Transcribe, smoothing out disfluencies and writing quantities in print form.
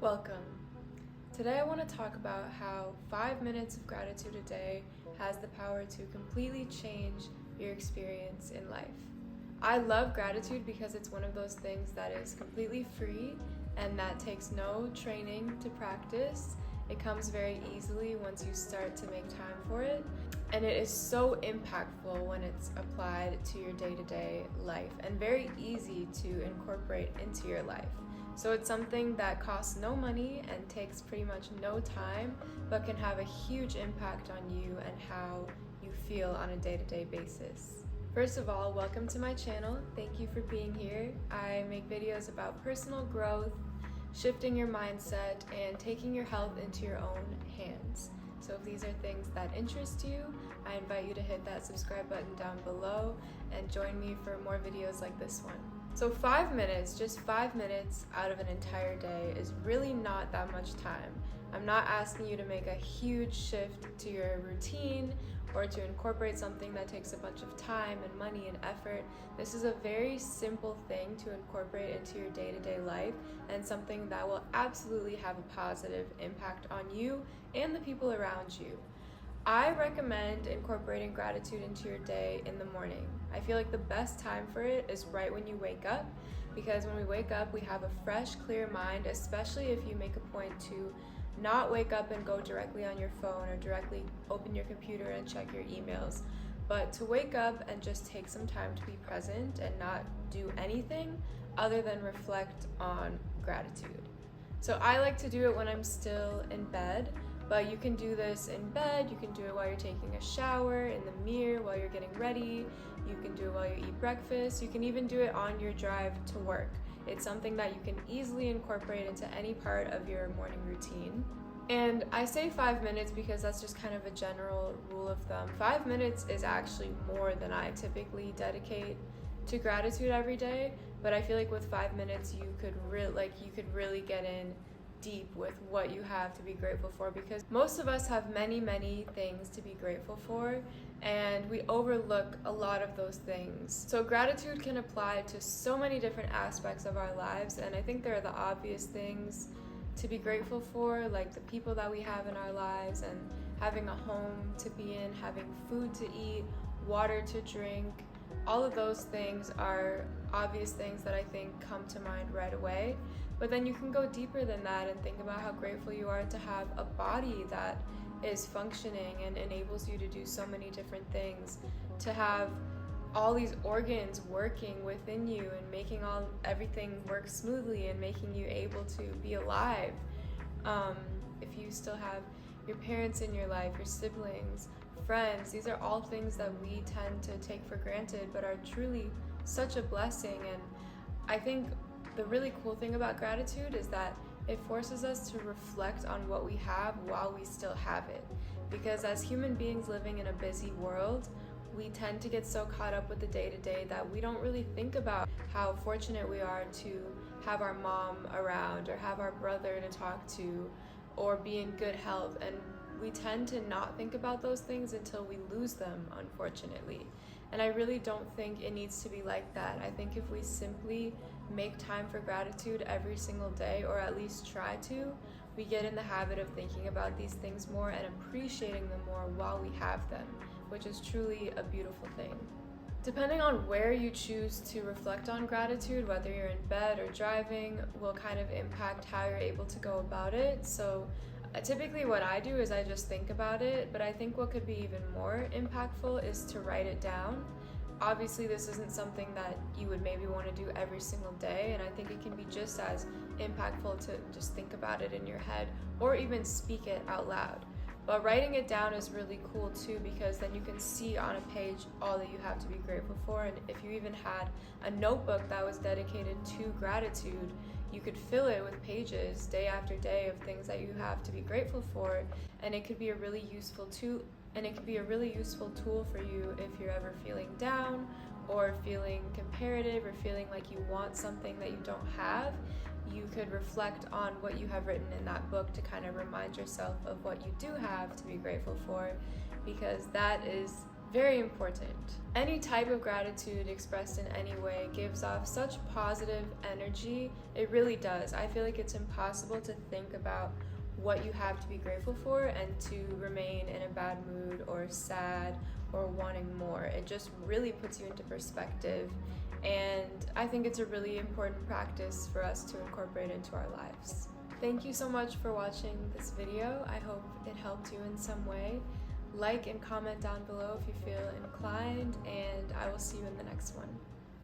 Welcome. Today I want to talk about how 5 minutes of gratitude a day has the power to completely change your experience in life. I love gratitude because it's one of those things that is completely free and that takes no training to practice. It comes very easily once you start to make time for it, and it is so impactful when it's applied to your day-to-day life and very easy to incorporate into your life. So it's something that costs no money and takes pretty much no time, but can have a huge impact on you and how you feel on a day-to-day basis. First of all, welcome to my channel. Thank you for being here. I make videos about personal growth, shifting your mindset, and taking your health into your own hands. So if these are things that interest you, I invite you to hit that subscribe button down below and join me for more videos like this one. So 5 minutes, just 5 minutes out of an entire day is really not that much time. I'm not asking you to make a huge shift to your routine or to incorporate something that takes a bunch of time and money and effort. This is a very simple thing to incorporate into your day-to-day life and something that will absolutely have a positive impact on you and the people around you. I recommend incorporating gratitude into your day in the morning. I feel like the best time for it is right when you wake up, because when we wake up, we have a fresh, clear mind, especially if you make a point to not wake up and go directly on your phone or directly open your computer and check your emails, but to wake up and just take some time to be present and not do anything other than reflect on gratitude. So I like to do it when I'm still in bed, but you can do this in bed, you can do it while you're taking a shower, in the mirror, while you're getting ready, you can do it while you eat breakfast, you can even do it on your drive to work. It's something that you can easily incorporate into any part of your morning routine. And I say 5 minutes because that's just kind of a general rule of thumb. 5 minutes is actually more than I typically dedicate to gratitude every day, but I feel like with 5 minutes you could really get in deep with what you have to be grateful for, because most of us have many things to be grateful for and we overlook a lot of those things. So gratitude can apply to so many different aspects of our lives, and I think there are the obvious things to be grateful for, like the people that we have in our lives and having a home to be in, having food to eat, water to drink. All of those things are obvious things that I think come to mind right away. But then you can go deeper than that and think about how grateful you are to have a body that is functioning and enables you to do so many different things, to have all these organs working within you and making everything work smoothly and making you able to be alive. If you still have your parents in your life, your siblings, friends, these are all things that we tend to take for granted but are truly such a blessing. And I think the really cool thing about gratitude is that it forces us to reflect on what we have while we still have it. Because as human beings living in a busy world, we tend to get so caught up with the day-to-day that we don't really think about how fortunate we are to have our mom around or have our brother to talk to or be in good health. And we tend to not think about those things until we lose them, unfortunately. And I really don't think it needs to be like that. I think if we simply make time for gratitude every single day, or at least try to, we get in the habit of thinking about these things more and appreciating them more while we have them, which is truly a beautiful thing. Depending on where you choose to reflect on gratitude, whether you're in bed or driving, will kind of impact how you're able to go about it. So typically what I do is I just think about it, but I think what could be even more impactful is to write it down. Obviously, this isn't something that you would maybe want to do every single day, and I think it can be just as impactful to just think about it in your head or even speak it out loud. But writing it down is really cool too, because then you can see on a page all that you have to be grateful for. And if you even had a notebook that was dedicated to gratitude, you could fill it with pages day after day of things that you have to be grateful for, and it could be a really useful tool. And it could be a really useful tool for you if you're ever feeling down or feeling comparative or feeling like you want something that you don't have. You could reflect on what you have written in that book to kind of remind yourself of what you do have to be grateful for, because that is very important. Any type of gratitude expressed in any way gives off such positive energy. It really does. I feel like it's impossible to think about what you have to be grateful for and to remain in a bad mood or sad or wanting more. It just really puts you into perspective, and I think it's a really important practice for us to incorporate into our lives. Thank you so much for watching this video. I hope it helped you in some way. Like and comment down below if you feel inclined, and I will see you in the next one.